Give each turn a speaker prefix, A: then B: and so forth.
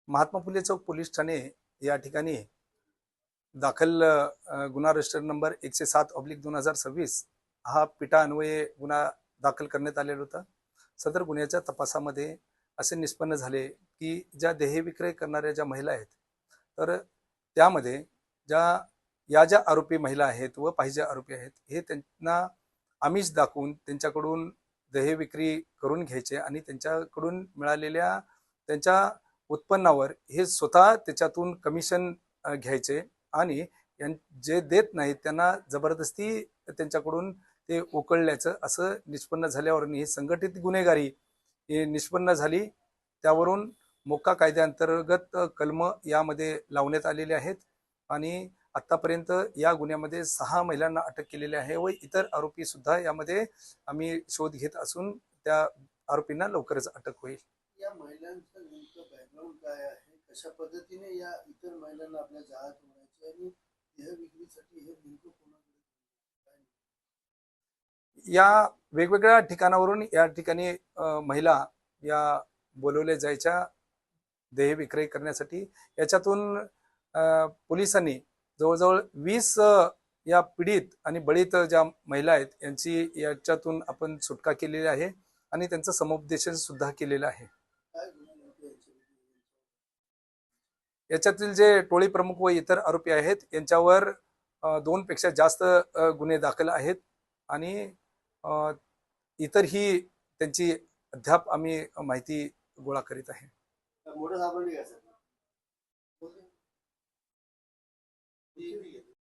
A: महात्मा फुले चौक police Thane या ठिकाणी दाखल गुन्हा रजिस्टर नंबर 107/2026 हा पिटा अन्वये गुन्हा दाखल करण्यात आलेला होता। सदर गुन्ह्याच्या तपासामध्ये असे निष्पन्न झाले की ज्या देहविक्रय करणाऱ्या ज्या महिला आहेत, तर त्यामध्ये ज्या आरोपी महिला आहेत व पाहिजे आरोपी आहेत, हे त्यांना आमिष दाखवून त्यांच्याकडून देहविक्री करून घ्यायचे आणि त्यांच्याकडून मिळालेल्या त्यांच्या उत्पन्नावर हे स्वतः त्याच्यातून कमिशन घ्यायचे आणि जे देत नाहीत त्यांना जबरदस्ती त्यांच्याकडून ते उकळल्याचं असं निष्पन्न झाल्यावर ही संघटित गुन्हेगारी ही निष्पन्न झाली। त्यावरून मोक्का कायद्याअंतर्गत कलम यामध्ये लावण्यात आलेले आहेत आणि आतापर्यंत या गुन्ह्यामध्ये 6 महिलांना अटक केलेली आहे व इतर आरोपी सुद्धा यामध्ये आम्ही शोध घेत असून त्या आरोपींना लवकरच अटक होईल।
B: या महिलांचं नेमकं बॅकग्राऊंड काय आहे, कशा पद्धतीने या इतर महिलांना आपल्या जाळ्यात ओढायचे आणि देह विक्रीसाठी हे नेमकं कोणाकडे?
A: या वेगवेगळ्या ठिकाणावरून या ठिकाणी महिला या बोलवल्या जायच्या देह विक्रय करण्यासाठी। याच्यातून पोलिसांनी जवळजवळ 20 या पीडित आणि बळीत ज्या महिला आहेत यांची याच्यातून आपण सुटका केलेली आहे आणि त्यांचं समुपदेशन सुद्धा केलेलं आहे। याच्यातील जे टोळी प्रमुख व इतर आरोपी आहेत यांच्यावर 2 पेक्षा जास्त गुन्हे दाखल आहेत आणि इतरही त्यांची अद्याप आम्ही माहिती गोळा करीत आहे।
B: मोठं सापडली का सर?